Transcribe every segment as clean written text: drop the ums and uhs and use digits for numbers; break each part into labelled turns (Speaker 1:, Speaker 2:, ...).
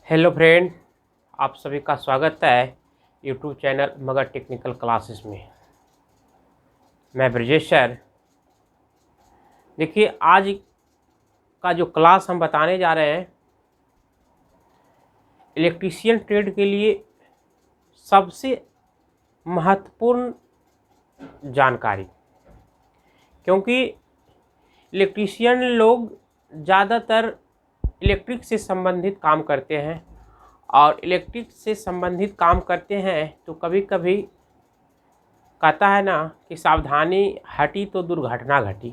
Speaker 1: Hello friend, आप सभी का स्वागत है YouTube channel Magadh technical classes में। मैं ब्रजेश सर। देखिए, आज का जो क्लास हम बताने जा रहे हैं, इलेक्ट्रीशियन ट्रेड के लिए सबसे महत्वपूर्ण जानकारी, क्योंकि इलेक्ट्रीशियन लोग ज़्यादातर इलेक्ट्रिक से संबंधित काम करते हैं और इलेक्ट्रिक से संबंधित काम करते हैं तो कभी कभी कहता है ना कि सावधानी हटी तो दुर्घटना घटी।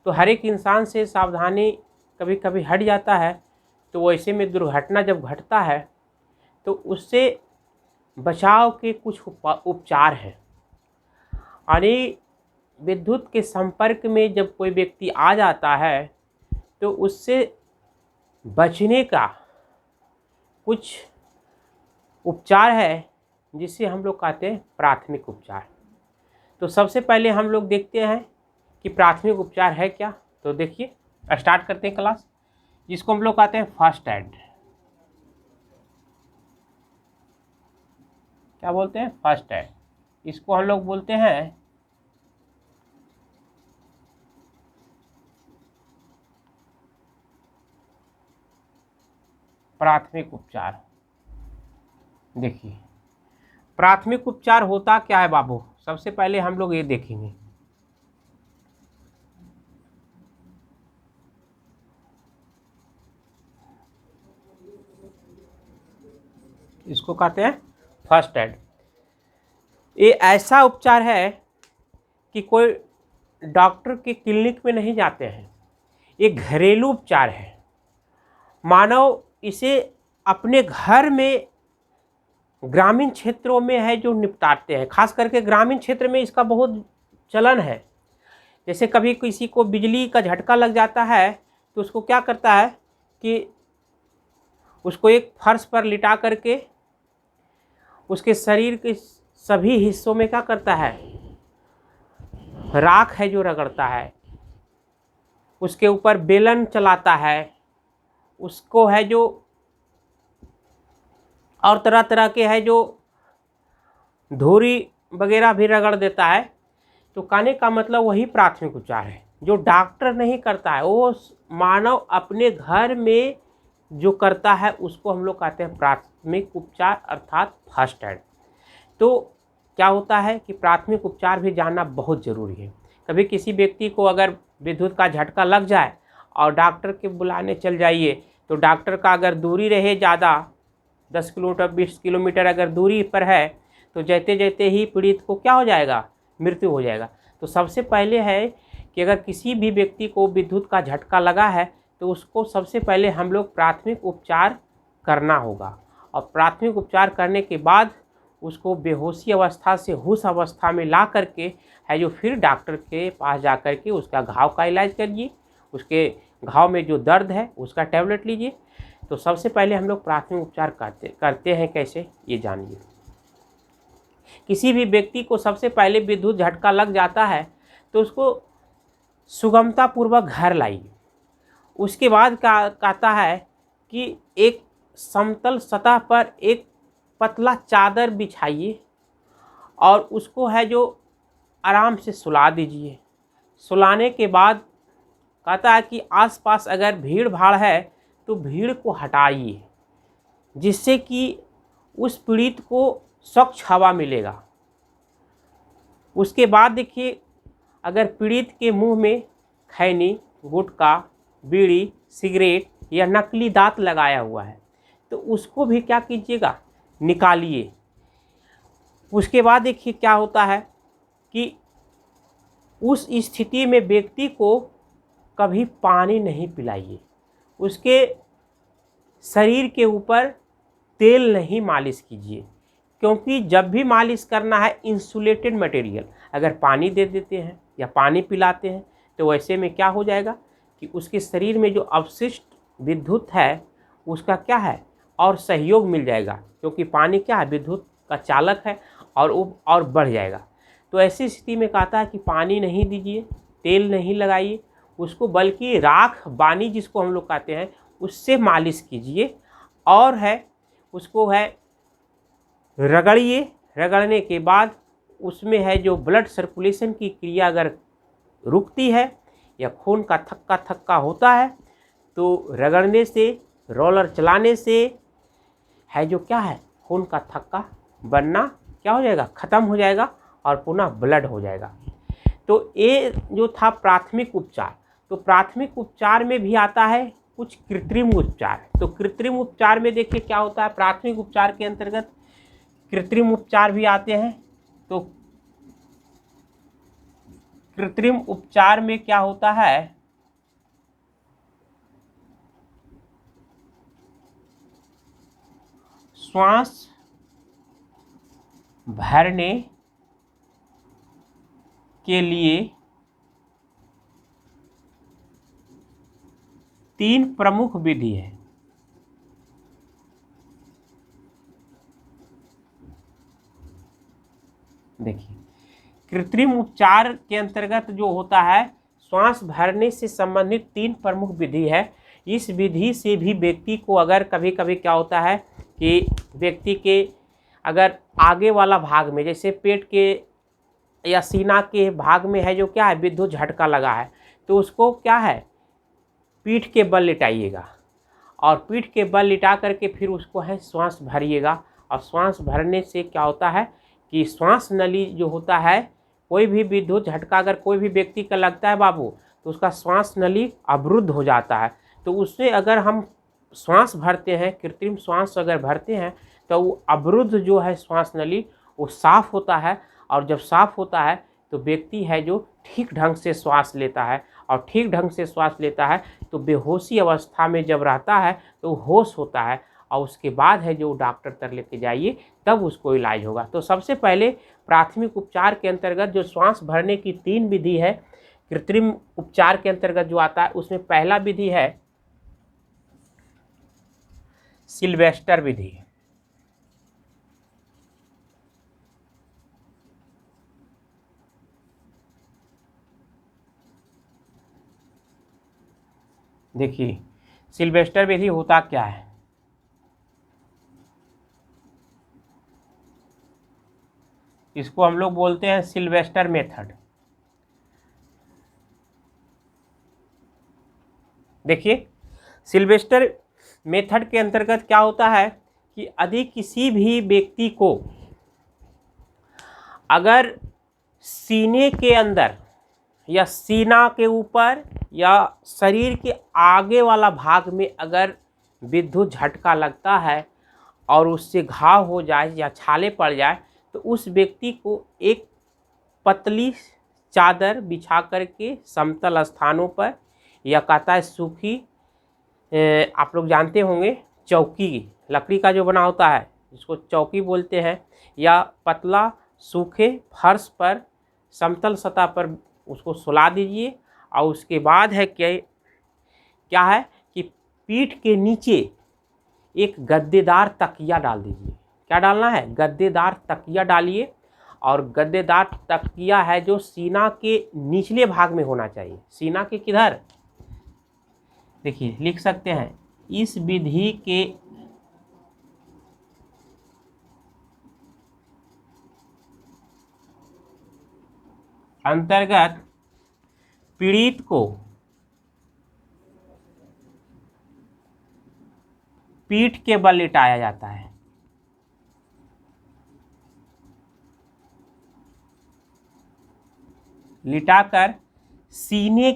Speaker 1: तो हर एक इंसान से सावधानी कभी कभी हट जाता है, तो वैसे में दुर्घटना जब घटता है तो उससे बचाव के कुछ उपचार हैं। यानी विद्युत के संपर्क में जब कोई व्यक्ति आ जाता है तो उससे बचने का कुछ उपचार है, जिसे हम लोग कहते हैं प्राथमिक उपचार। तो सबसे पहले हम लोग देखते हैं कि प्राथमिक उपचार है क्या। तो देखिए, स्टार्ट करते हैं क्लास, जिसको हम लोग कहते हैं फर्स्ट एड। क्या बोलते हैं? First aid. इसको हम लोग बोलते हैं प्राथमिक उपचार। देखिए, प्राथमिक उपचार होता क्या है बाबू? सबसे पहले हम लोग ये देखेंगे। इसको कहते हैं फर्स्ट एड। ये ऐसा उपचार है कि कोई डॉक्टर के क्लिनिक में नहीं जाते हैं, ये घरेलू उपचार है। मानव इसे अपने घर में ग्रामीण क्षेत्रों में है जो निपटाते हैं। खास करके ग्रामीण क्षेत्र में इसका बहुत चलन है। जैसे कभी किसी को बिजली का झटका लग जाता है तो उसको क्या करता है कि उसको एक फर्श पर लिटा करके उसके शरीर के सभी हिस्सों में क्या करता है, राख है जो रगड़ता है, उसके ऊपर बेलन चलाता है, उसको है जो और तरह तरह के है जो धूरी वगैरह भी रगड़ देता है। तो कहने का मतलब वही प्राथमिक उपचार है जो डॉक्टर नहीं करता है, वो मानव अपने घर में जो करता है उसको हम लोग कहते हैं प्राथमिक उपचार, अर्थात फर्स्ट एड। तो क्या होता है कि प्राथमिक उपचार भी जानना बहुत ज़रूरी है। कभी किसी व्यक्ति को अगर विद्युत का झटका लग जाए और डॉक्टर के बुलाने चल जाइए, तो डॉक्टर का अगर दूरी रहे ज़्यादा, 10 किलोमीटर 20 किलोमीटर अगर दूरी पर है, तो जाते जाते ही पीड़ित को क्या हो जाएगा, मृत्यु हो जाएगा। तो सबसे पहले है कि अगर किसी भी व्यक्ति को विद्युत का झटका लगा है तो उसको सबसे पहले हम लोग प्राथमिक उपचार करना होगा, और प्राथमिक उपचार करने के बाद उसको बेहोशी अवस्था से होश अवस्था में ला करके है जो फिर डॉक्टर के पास जा कर के उसका घाव का इलाज करिए, उसके घाव में जो दर्द है उसका टैबलेट लीजिए। तो सबसे पहले हम लोग प्राथमिक उपचार करते हैं कैसे, ये जानिए। किसी भी व्यक्ति को सबसे पहले विद्युत झटका लग जाता है तो उसको सुगमता पूर्वक घर लाइए। उसके बाद कहता है कि एक समतल सतह पर एक पतला चादर बिछाइए और उसको है जो आराम से सुला दीजिए। सुलाने के बाद कहता है कि आसपास अगर भीड़ भाड़ है तो भीड़ को हटाइए, जिससे कि उस पीड़ित को स्वच्छ हवा मिलेगा। उसके बाद देखिए, अगर पीड़ित के मुंह में खैनी, गुटखा, बीड़ी, सिगरेट या नकली दांत लगाया हुआ है तो उसको भी क्या कीजिएगा, निकालिए। उसके बाद देखिए क्या होता है कि उस स्थिति में व्यक्ति को कभी पानी नहीं पिलाइए, उसके शरीर के ऊपर तेल नहीं मालिश कीजिए, क्योंकि जब भी मालिश करना है इंसुलेटेड मटेरियल अगर पानी दे देते हैं या पानी पिलाते हैं तो वैसे में क्या हो जाएगा कि उसके शरीर में जो अवशिष्ट विद्युत है उसका क्या है और सहयोग मिल जाएगा, क्योंकि पानी क्या है, विद्युत का चालक है और वो और बढ़ जाएगा। तो ऐसी स्थिति में कहता है कि पानी नहीं दीजिए, तेल नहीं लगाइए उसको, बल्कि राख बानी जिसको हम लोग कहते हैं उससे मालिश कीजिए। और है उसको है रगड़िए। रगड़ने के बाद उसमें है जो ब्लड सर्कुलेशन की क्रिया अगर रुकती है या खून का थक्का थक्का होता है तो रगड़ने से, रोलर चलाने से है जो क्या है, खून का थक्का बनना क्या हो जाएगा, ख़त्म हो जाएगा और पुनः ब्लड हो जाएगा। तो ये जो था प्राथमिक उपचार। तो प्राथमिक उपचार में भी आता है कुछ कृत्रिम उपचार। तो कृत्रिम उपचार में देखिए क्या होता है, प्राथमिक उपचार के अंतर्गत कृत्रिम उपचार भी आते हैं। तो कृत्रिम उपचार में क्या होता है, श्वास भरने के लिए 3 प्रमुख विधि है। देखिए कृत्रिम उपचार के अंतर्गत जो होता है, श्वास भरने से संबंधित 3 प्रमुख विधि है। इस विधि से भी व्यक्ति को अगर कभी कभी क्या होता है कि व्यक्ति के अगर आगे वाला भाग में जैसे पेट के या सीना के भाग में है जो क्या है विद्युत झटका लगा है, तो उसको क्या है पीठ के बल लिटाइएगा और पीठ के बल लिटा करके फिर उसको है श्वास भरिएगा। और श्वास भरने से क्या होता है कि श्वास नली जो होता है, कोई भी विद्युत झटका अगर कोई भी व्यक्ति का लगता है बाबू, तो उसका श्वास नली अवरुद्ध हो जाता है। तो उससे अगर हम श्वास भरते हैं, कृत्रिम श्वास अगर भरते हैं, तो वो अवरुद्ध जो है श्वास नली वो साफ़ होता है। और जब साफ़ होता है तो व्यक्ति है जो ठीक ढंग से श्वास लेता है। और ठीक ढंग से श्वास लेता है तो बेहोशी अवस्था में जब रहता है तो होश होता है। और उसके बाद है जो डॉक्टर तक लेके जाइए, तब उसको इलाज होगा। तो सबसे पहले प्राथमिक उपचार के अंतर्गत जो श्वास भरने की 3 विधि है, कृत्रिम उपचार के अंतर्गत जो आता है, उसमें पहला विधि है सिल्वेस्टर विधि। देखिए सिल्वेस्टर विधि होता क्या है, इसको हम लोग बोलते हैं सिल्वेस्टर मेथड। देखिए सिल्वेस्टर मेथड के अंतर्गत क्या होता है कि यदि किसी भी व्यक्ति को अगर सीने के अंदर या सीना के ऊपर या शरीर के आगे वाला भाग में अगर विद्युत झटका लगता है और उससे घाव हो जाए या छाले पड़ जाए, तो उस व्यक्ति को एक पतली चादर बिछा करके समतल स्थानों पर, या कहता है सूखी, आप लोग जानते होंगे चौकी, लकड़ी का जो बना होता है जिसको चौकी बोलते हैं, या पतला सूखे फर्श पर समतल सतह पर उसको सुला दीजिए। और उसके बाद है क्या है कि पीठ के नीचे एक गद्देदार तकिया डाल दीजिए। क्या डालना है, गद्देदार तकिया डालिए। और गद्देदार तकिया है जो सीना के निचले भाग में होना चाहिए। सीना के किधर, देखिए लिख सकते हैं, इस विधि के अंतर्गत पीड़ित को पीठ के बल लिटाया जाता है। लिटाकर सीने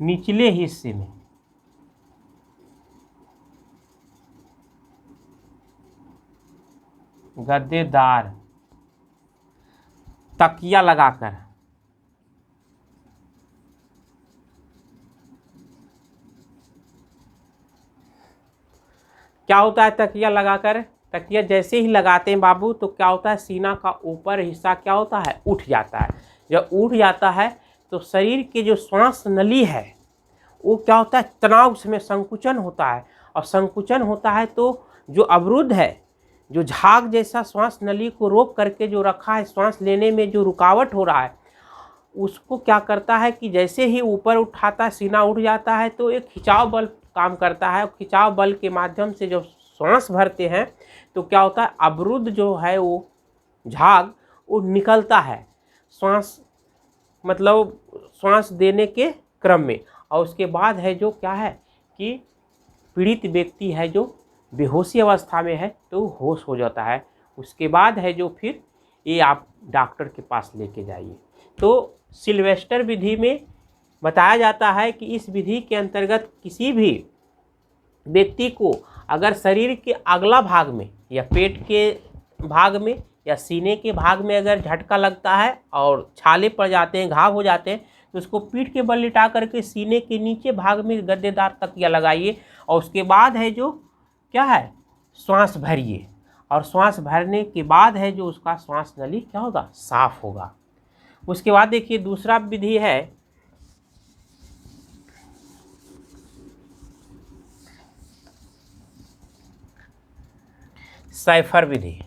Speaker 1: निचले हिस्से में गद्देदार तकिया लगाकर क्या होता है, तकिया लगाकर, तकिया जैसे ही लगाते हैं बाबू तो क्या होता है, सीना का ऊपर हिस्सा क्या होता है, उठ जाता है। जब उठ जाता है तो शरीर के जो श्वास नली है वो क्या होता है, तनाव में संकुचन होता है। और संकुचन होता है तो जो अवरुद्ध है, जो झाग जैसा श्वास नली को रोक करके जो रखा है, श्वास लेने में जो रुकावट हो रहा है, उसको क्या करता है कि जैसे ही ऊपर उठाता है, सीना उठ जाता है, तो एक खिंचाव बल काम करता है। खिंचाव बल के माध्यम से जब श्वास भरते हैं तो क्या होता है, अवरुद्ध जो है वो झाग वो निकलता है श्वास, मतलब श्वास देने के क्रम में। और उसके बाद है जो क्या है कि पीड़ित व्यक्ति है जो बेहोशी अवस्था में है तो होश हो जाता है। उसके बाद है जो फिर ये आप डॉक्टर के पास लेके जाइए। तो सिल्वेस्टर विधि में बताया जाता है कि इस विधि के अंतर्गत किसी भी व्यक्ति को अगर शरीर के अगला भाग में या पेट के भाग में या सीने के भाग में अगर झटका लगता है और छाले पड़ जाते हैं, घाव हो जाते हैं, तो उसको पीठ के बल लिटा करके सीने के नीचे भाग में गद्देदार तकिया लगाइए। और उसके बाद है जो क्या है, श्वास भरिए। और श्वास भरने के बाद है जो उसका श्वास नली क्या होगा, साफ होगा। उसके बाद देखिए दूसरा विधि है साइफर विधि।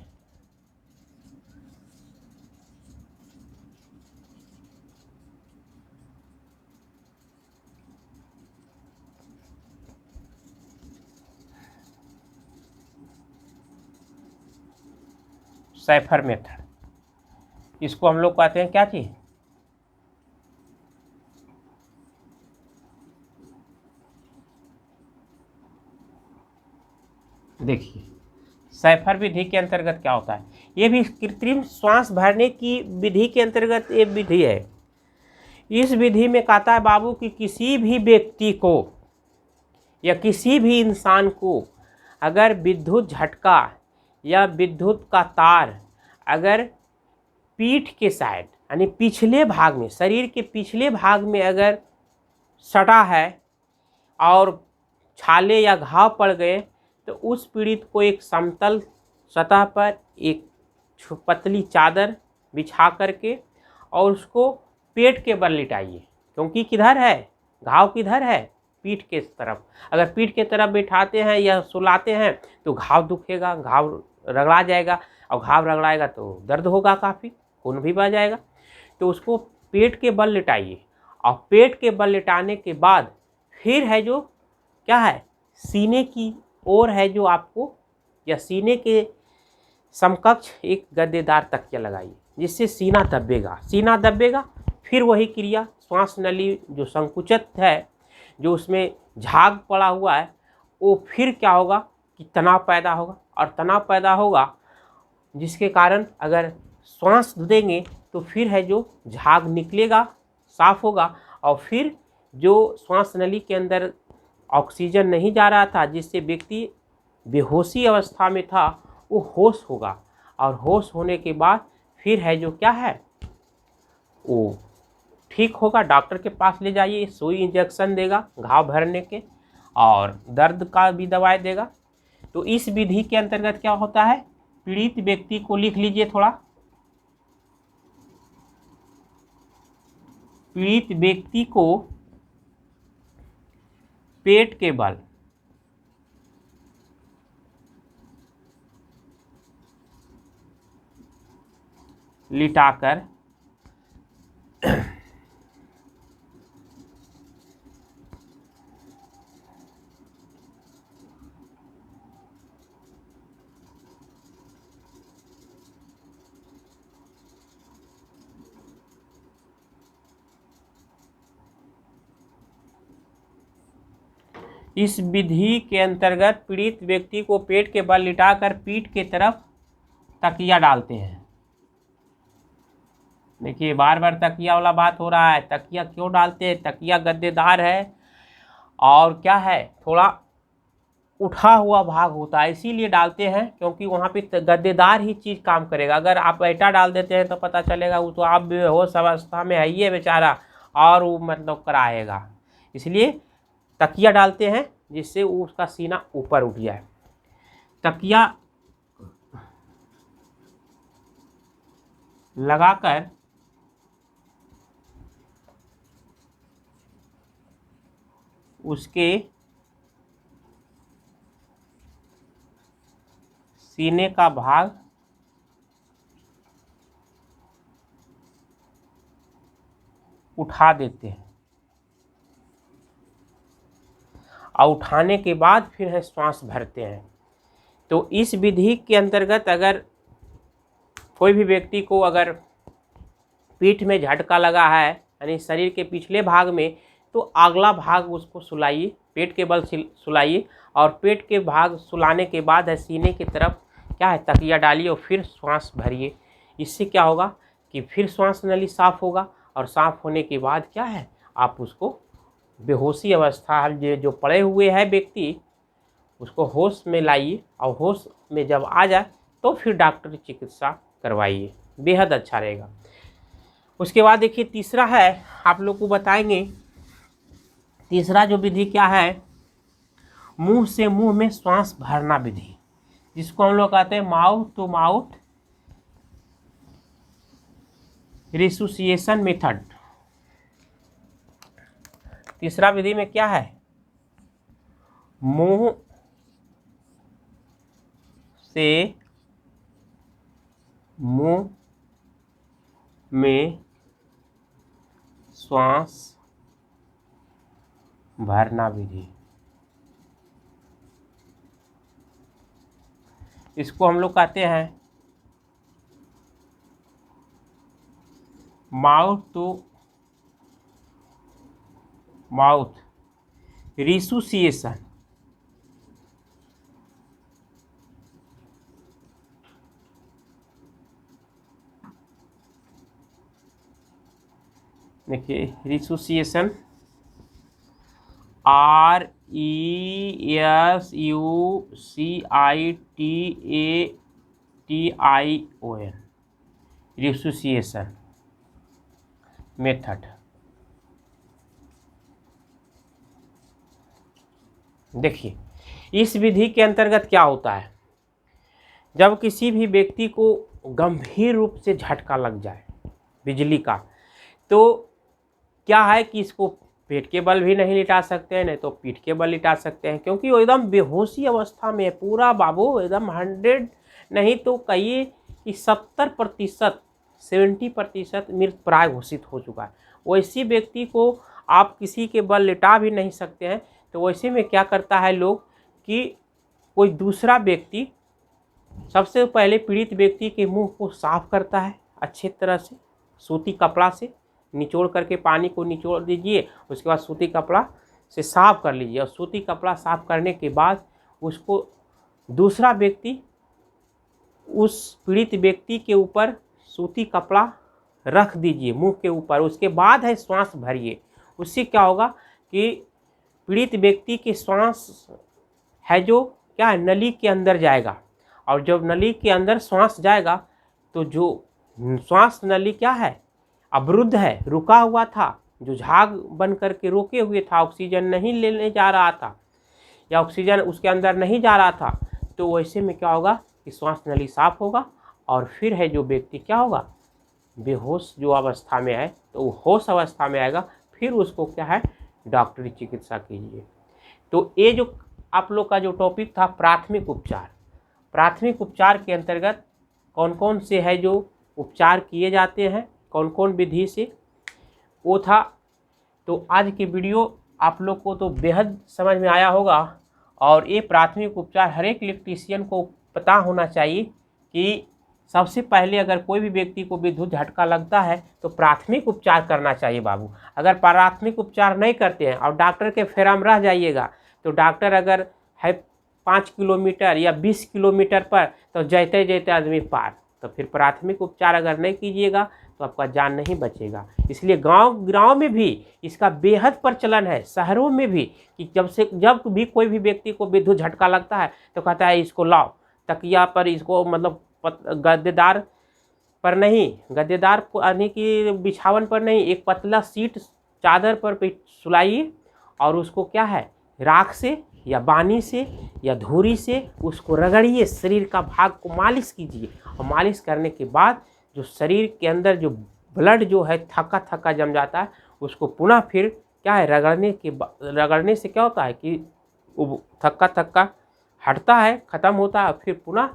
Speaker 1: साइफर मेथड, इसको हम लोग कहते हैं क्या चीज, देखिए साइफर विधि के अंतर्गत क्या होता है, ये भी कृत्रिम श्वास भरने की विधि के अंतर्गत एक विधि है। इस विधि में कहता है बाबू कि किसी भी व्यक्ति को या किसी भी इंसान को अगर विद्युत झटका या विद्युत का तार अगर पीठ के साइड यानी पिछले भाग में, शरीर के पिछले भाग में अगर सटा है और छाले या घाव पड़ गए, तो उस पीड़ित को एक समतल सतह पर एक पतली चादर बिछा करके और उसको पेट के बल लिटाइए। क्योंकि किधर है घाव, किधर है, पीठ के तरफ। अगर पीठ के तरफ बिठाते हैं या सुलाते हैं तो घाव दुखेगा, घाव रगड़ा जाएगा, और घाव रगड़ाएगा तो दर्द होगा, काफ़ी खून भी बह जाएगा। तो उसको पेट के बल लिटाइए। और पेट के बल लिटाने के बाद फिर है जो क्या है, सीने की ओर है जो आपको या सीने के समकक्ष एक गद्देदार तकिया लगाइए, जिससे सीना दबेगा। सीना दबेगा, फिर वही क्रिया, श्वास नली जो संकुचित है, जो उसमें झाग पड़ा हुआ है, वो फिर क्या होगा कि तनाव पैदा होगा। और तनाव पैदा होगा जिसके कारण अगर श्वास देंगे तो फिर है जो झाग निकलेगा, साफ होगा। और फिर जो श्वास नली के अंदर ऑक्सीजन नहीं जा रहा था, जिससे व्यक्ति बेहोशी अवस्था में था, वो होश होगा। और होश होने के बाद फिर है जो क्या है, वो ठीक होगा। डॉक्टर के पास ले जाइए, सुई इंजेक्शन देगा घाव भरने के और दर्द का भी दवाई देगा। तो इस विधि के अंतर्गत क्या होता है, पीड़ित व्यक्ति को लिख लीजिए थोड़ा, पीड़ित व्यक्ति को पेट के बल लिटाकर इस विधि के अंतर्गत पीड़ित व्यक्ति को पेट के बल लिटाकर पीठ के तरफ तकिया डालते हैं। देखिए बार बार तकिया वाला बात हो रहा है। तकिया क्यों डालते हैं, तकिया गद्देदार है और क्या है, थोड़ा उठा हुआ भाग होता है, इसीलिए डालते हैं, क्योंकि वहाँ पे गद्देदार ही चीज़ काम करेगा। अगर आप ऐटा डाल देते हैं तो पता चलेगा वो तो आप बेहोश अवस्था में है ही है बेचारा, और वो मतलब कराएगा। इसलिए तकिया डालते हैं जिससे उसका सीना ऊपर उठ जाए। तकिया लगाकर उसके सीने का भाग उठा देते हैं और उठाने के बाद फिर है श्वास भरते हैं। तो इस विधि के अंतर्गत अगर कोई भी व्यक्ति को अगर पीठ में झटका लगा है यानी शरीर के पिछले भाग में, तो अगला भाग उसको सुलाइए, पेट के बल सुलाइए और पेट के भाग सुलाने के बाद है सीने की तरफ क्या है तकिया डालिए और फिर श्वास भरिए। इससे क्या होगा कि फिर श्वास नली साफ होगा और साफ होने के बाद क्या है आप उसको बेहोशी अवस्था जो पड़े हुए है व्यक्ति उसको होश में लाइए और होश में जब आ जाए तो फिर डॉक्टरी चिकित्सा करवाइए, बेहद अच्छा रहेगा। उसके बाद देखिए तीसरा है, आप लोग को बताएंगे तीसरा जो विधि क्या है, मुंह से मुंह में श्वास भरना विधि, जिसको हम लोग कहते हैं माउथ टू माउथ रिसुसिएशन मेथड। तीसरा विधि में क्या है, मुंह से मुंह में श्वास भरना विधि। इसको हम लोग कहते हैं माउथ टू माउथ रिसुसिएशन। देखिए रिसुसिएशन RESUCITATION रिसुसिएशन मेथड। देखिए इस विधि के अंतर्गत क्या होता है, जब किसी भी व्यक्ति को गंभीर रूप से झटका लग जाए बिजली का, तो क्या है कि इसको पेट के बल भी नहीं लिटा सकते हैं, नहीं तो पीठ के बल लिटा सकते हैं, क्योंकि वो एकदम बेहोशी अवस्था में है पूरा बाबू, एकदम 100 नहीं तो कहिए कि 70% मृत प्राय घोषित हो चुका है। वैसी व्यक्ति को आप किसी के बल लिटा भी नहीं सकते हैं। तो वैसे में क्या करता है लोग कि कोई दूसरा व्यक्ति सबसे पहले पीड़ित व्यक्ति के मुंह को साफ करता है अच्छे तरह से, सूती कपड़ा से निचोड़ करके पानी को निचोड़ दीजिए, उसके बाद सूती कपड़ा से साफ कर लीजिए और सूती कपड़ा साफ करने के बाद उसको दूसरा व्यक्ति उस पीड़ित व्यक्ति के ऊपर सूती कपड़ा रख दीजिए मुंह के ऊपर। उसके बाद है श्वास भरिए। उससे क्या होगा कि पीड़ित व्यक्ति की श्वास है जो क्या है नली के अंदर जाएगा, और जब नली के अंदर श्वास जाएगा तो जो श्वास नली क्या है अवरुद्ध है, रुका हुआ था, जो झाग बन करके रोके हुए था, ऑक्सीजन नहीं लेने जा रहा था या ऑक्सीजन उसके अंदर नहीं जा रहा था, तो वैसे में क्या होगा कि श्वास नली साफ होगा और फिर है जो व्यक्ति क्या होगा बेहोश जो अवस्था में है तो वो होश अवस्था में आएगा, फिर उसको क्या है डॉक्टरी चिकित्सा कीजिए। तो ये जो आप लोग का जो टॉपिक था प्राथमिक उपचार, प्राथमिक उपचार के अंतर्गत कौन कौन से है जो उपचार किए जाते हैं कौन कौन विधि से, वो था। तो आज की वीडियो आप लोग को तो बेहद समझ में आया होगा, और ये प्राथमिक उपचार हर एक इलेक्ट्रीशियन को पता होना चाहिए कि सबसे पहले अगर कोई भी व्यक्ति को विद्युत झटका लगता है तो प्राथमिक उपचार करना चाहिए बाबू। अगर प्राथमिक उपचार नहीं करते हैं और डॉक्टर के फेरा में रह जाइएगा, तो डॉक्टर अगर है 5 किलोमीटर या 20 किलोमीटर पर तो जैते जैते आदमी पार, तो फिर प्राथमिक उपचार अगर नहीं कीजिएगा तो आपका जान नहीं बचेगा। इसलिए गांव में भी इसका बेहद प्रचलन है, शहरों में भी, कि जब भी कोई भी व्यक्ति को विद्युत झटका लगता है तो कहता है इसको लाओ तकिया पर, इसको मतलब गद्देदार पर नहीं, गद्देदार को यानी कि बिछावन पर नहीं, एक पतला सीट चादर पर सुलाइए और उसको क्या है राख से या पानी से या धूरी से उसको रगड़िए, शरीर का भाग को मालिश कीजिए, और मालिश करने के बाद जो शरीर के अंदर जो ब्लड जो है थका थका जम जाता है उसको पुनः फिर क्या है रगड़ने से क्या होता है कि वो थका थका हटता है, ख़त्म होता है, फिर पुनः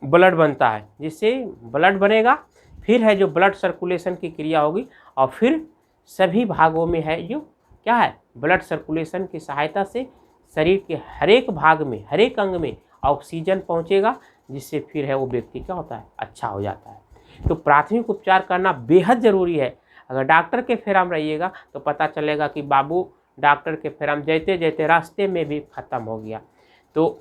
Speaker 1: ब्लड बनता है। जिससे ब्लड बनेगा फिर है जो ब्लड सर्कुलेशन की क्रिया होगी और फिर सभी भागों में है, जो क्या है, ब्लड सर्कुलेशन की सहायता से शरीर के हर एक भाग में, हर एक अंग में ऑक्सीजन पहुंचेगा, जिससे फिर है वो व्यक्ति क्या होता है, अच्छा हो जाता है। तो प्राथमिक उपचार करना बेहद ज़रूरी है। अगर डॉक्टर के फेरा में रहिएगा तो पता चलेगा कि बाबू डॉक्टर के फेरा में जैते जैते रास्ते में भी ख़त्म हो गया। तो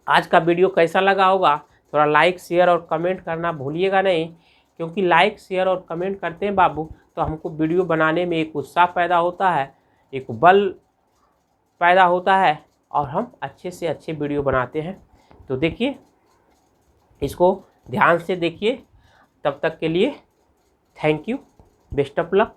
Speaker 1: आज का वीडियो कैसा लगा होगा, थोड़ा लाइक शेयर और कमेंट करना भूलिएगा नहीं, क्योंकि लाइक शेयर और कमेंट करते हैं बाबू तो हमको वीडियो बनाने में एक उत्साह पैदा होता है, एक बल पैदा होता है, और हम अच्छे से अच्छे वीडियो बनाते हैं। तो देखिए, इसको ध्यान से देखिए। तब तक के लिए thank you, best of luck.